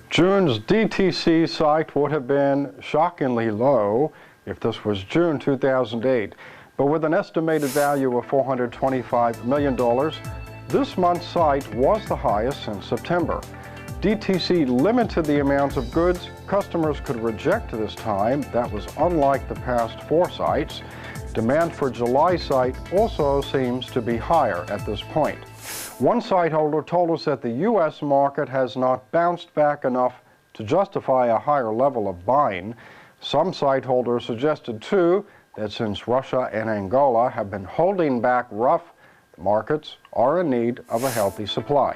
June's DTC site would have been shockingly low if this was June 2008, but with an estimated value of $425 million, this month's site was the highest since September. DTC limited the amounts of goods customers could reject this time. That was unlike the past 4 sites. Demand for July site also seems to be higher at this point. One site holder told us that the U.S. market has not bounced back enough to justify a higher level of buying. Some site holders suggested, too, that since Russia and Angola have been holding back rough, the markets are in need of a healthy supply.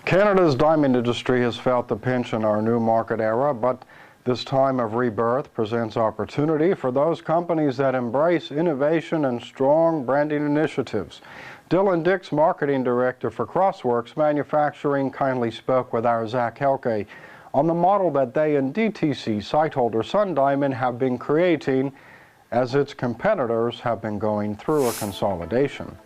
Canada's diamond industry has felt the pinch in our new market era, but this time of rebirth presents opportunity for those companies that embrace innovation and strong branding initiatives. Dylan Dix, Marketing Director for Crossworks Manufacturing, kindly spoke with our Zach Helke on the model that they and DTC Sightholder SunDiamond have been creating as its competitors have been going through a consolidation.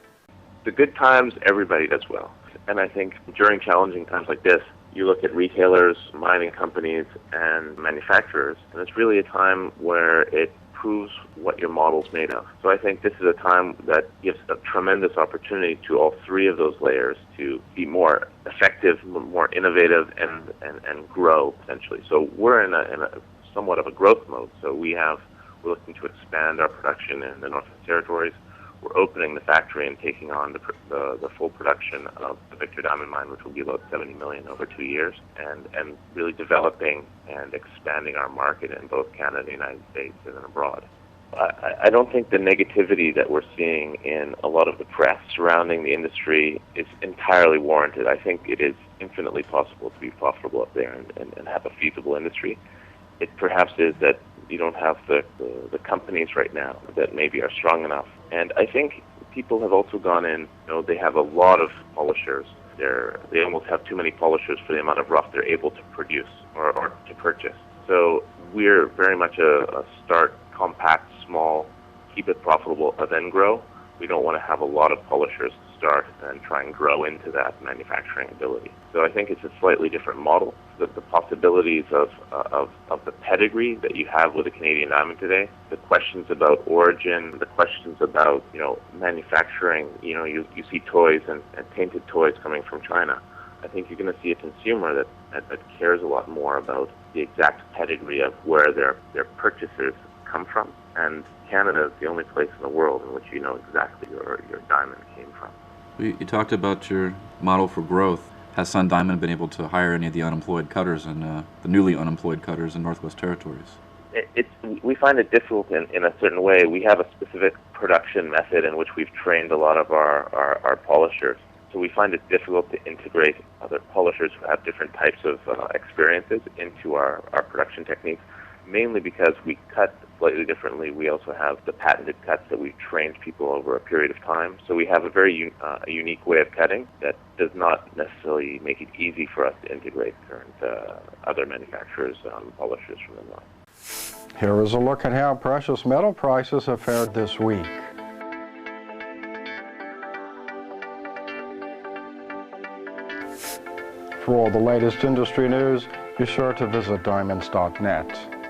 The good times, everybody does well. And I think during challenging times like this, you look at retailers, mining companies, and manufacturers, and it's really a time where it proves what your model's made of. So I think this is a time that gives a tremendous opportunity to all 3 of those layers to be more effective, more innovative, and grow potentially. So we're in a somewhat of a growth mode. So we're looking to expand our production in the Northwest Territories. We're opening the factory and taking on the full production of the Victor Diamond Mine, which will be about $70 million over 2 years, and really developing and expanding our market in both Canada, the United States, and then abroad. I don't think the negativity that we're seeing in a lot of the press surrounding the industry is entirely warranted. I think it is infinitely possible to be profitable up there and have a feasible industry. It perhaps is that you don't have the companies right now that maybe are strong enough. And I think people have also gone in, they have a lot of polishers. They almost have too many polishers for the amount of rough they're able to produce or to purchase. So we're very much a start, compact, small, keep it profitable, and then grow. We don't want to have a lot of polishers to start and try and grow into that manufacturing ability. So I think it's a slightly different model. The possibilities of the pedigree that you have with a Canadian diamond today, the questions about origin, the questions about manufacturing. You see toys and painted toys coming from China. I think you're going to see a consumer that cares a lot more about the exact pedigree of where their purchasers come from. And Canada is the only place in the world in which you know exactly your diamond came from. You talked about your model for growth. Has SunDiamond been able to hire any of the unemployed cutters and the newly unemployed cutters in Northwest Territories? We find it difficult in a certain way. We have a specific production method in which we've trained a lot of our polishers. So we find it difficult to integrate other polishers who have different types of experiences into our production techniques, mainly because we cut slightly differently. We also have the patented cuts that we've trained people over a period of time. So we have a very unique way of cutting that does not necessarily make it easy for us to integrate current other manufacturers' polishers from the north. Here is a look at how precious metal prices have fared this week. For all the latest industry news, be sure to visit diamonds.net.